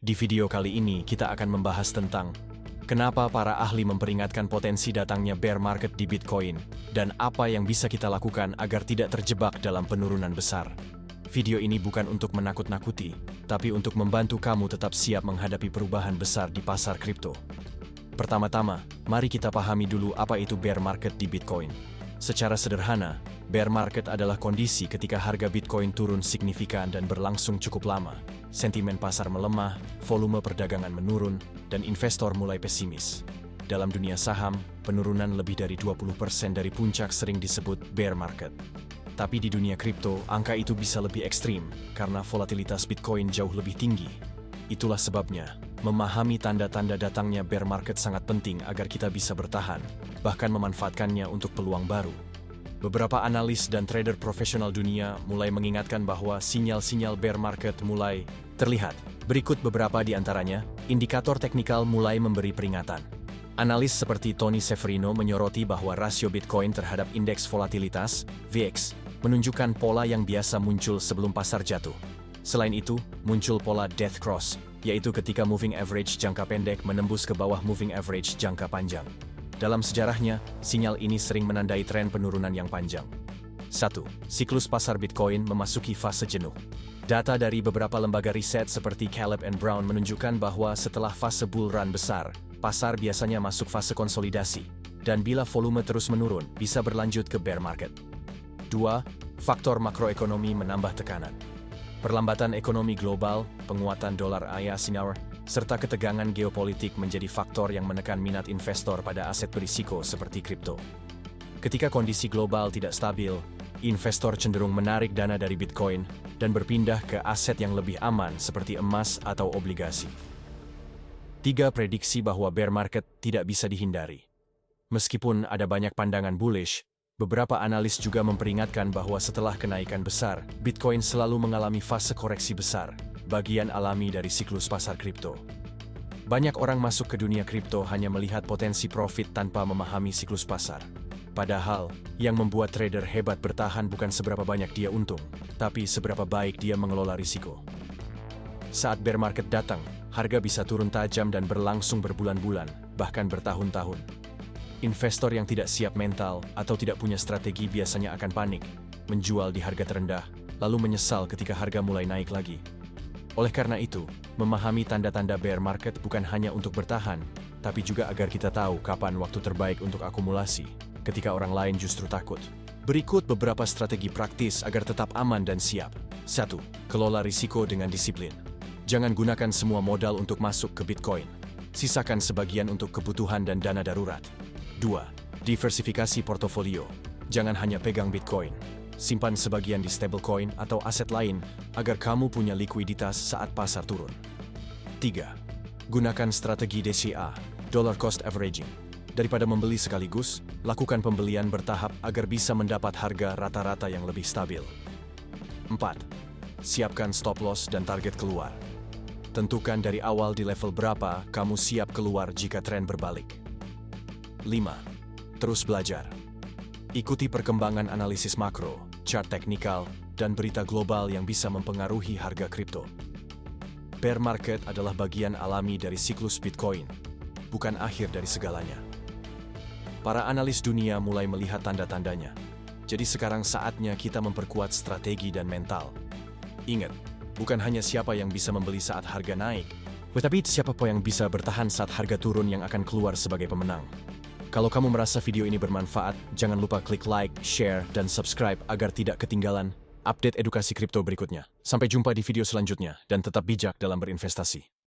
Di video kali ini kita akan membahas tentang kenapa para ahli memperingatkan potensi datangnya bear market di Bitcoin dan apa yang bisa kita lakukan agar tidak terjebak dalam penurunan besar. Video ini bukan untuk menakut-nakuti, tapi untuk membantu kamu tetap siap menghadapi perubahan besar di pasar kripto. Pertama-tama, mari kita pahami dulu apa itu bear market di Bitcoin. Secara sederhana, bear market adalah kondisi ketika harga Bitcoin turun signifikan dan berlangsung cukup lama. Sentimen pasar melemah, volume perdagangan menurun, dan investor mulai pesimis. Dalam dunia saham, penurunan lebih dari 20% dari puncak sering disebut bear market. Tapi di dunia kripto, angka itu bisa lebih ekstrim karena volatilitas Bitcoin jauh lebih tinggi. Itulah sebabnya, memahami tanda-tanda datangnya bear market sangat penting agar kita bisa bertahan, bahkan memanfaatkannya untuk peluang baru. Beberapa analis dan trader profesional dunia mulai mengingatkan bahwa sinyal-sinyal bear market mulai terlihat. Berikut beberapa di antaranya, indikator teknikal mulai memberi peringatan. Analis seperti Tony Severino menyoroti bahwa rasio Bitcoin terhadap indeks volatilitas, VIX, menunjukkan pola yang biasa muncul sebelum pasar jatuh. Selain itu, muncul pola death cross, yaitu ketika moving average jangka pendek menembus ke bawah moving average jangka panjang. Dalam sejarahnya, sinyal ini sering menandai tren penurunan yang panjang. 1. Siklus pasar Bitcoin memasuki fase jenuh. Data dari beberapa lembaga riset seperti Caleb and Brown menunjukkan bahwa setelah fase bull run besar, pasar biasanya masuk fase konsolidasi, dan bila volume terus menurun, bisa berlanjut ke bear market. 2. Faktor makroekonomi menambah tekanan. Perlambatan ekonomi global, penguatan dolar AS, serta ketegangan geopolitik menjadi faktor yang menekan minat investor pada aset berisiko seperti kripto. Ketika kondisi global tidak stabil, investor cenderung menarik dana dari Bitcoin dan berpindah ke aset yang lebih aman seperti emas atau obligasi. 3. Prediksi bahwa bear market tidak bisa dihindari. Meskipun ada banyak pandangan bullish, beberapa analis juga memperingatkan bahwa setelah kenaikan besar, Bitcoin selalu mengalami fase koreksi besar, bagian alami dari siklus pasar kripto. Banyak orang masuk ke dunia kripto hanya melihat potensi profit tanpa memahami siklus pasar. Padahal, yang membuat trader hebat bertahan bukan seberapa banyak dia untung, tapi seberapa baik dia mengelola risiko. Saat bear market datang, harga bisa turun tajam dan berlangsung berbulan-bulan, bahkan bertahun-tahun. Investor yang tidak siap mental atau tidak punya strategi biasanya akan panik, menjual di harga terendah, lalu menyesal ketika harga mulai naik lagi. Oleh karena itu, memahami tanda-tanda bear market bukan hanya untuk bertahan, tapi juga agar kita tahu kapan waktu terbaik untuk akumulasi, ketika orang lain justru takut. Berikut beberapa strategi praktis agar tetap aman dan siap. 1. Kelola risiko dengan disiplin. Jangan gunakan semua modal untuk masuk ke Bitcoin. Sisakan sebagian untuk kebutuhan dan dana darurat. 2. Diversifikasi portofolio. Jangan hanya pegang Bitcoin. Simpan sebagian di stablecoin atau aset lain agar kamu punya likuiditas saat pasar turun. 3. Gunakan strategi DCA, Dollar Cost Averaging. Daripada membeli sekaligus, lakukan pembelian bertahap agar bisa mendapat harga rata-rata yang lebih stabil. 4. Siapkan stop loss dan target keluar. Tentukan dari awal di level berapa kamu siap keluar jika tren berbalik. 5. Terus belajar. Ikuti perkembangan analisis makro, chart teknikal, dan berita global yang bisa mempengaruhi harga kripto. Bear market adalah bagian alami dari siklus Bitcoin, bukan akhir dari segalanya. Para analis dunia mulai melihat tanda-tandanya. Jadi sekarang saatnya kita memperkuat strategi dan mental. Ingat, bukan hanya siapa yang bisa membeli saat harga naik, tetapi siapa yang bisa bertahan saat harga turun yang akan keluar sebagai pemenang. Kalau kamu merasa video ini bermanfaat, jangan lupa klik like, share, dan subscribe agar tidak ketinggalan update edukasi kripto berikutnya. Sampai jumpa di video selanjutnya, dan tetap bijak dalam berinvestasi.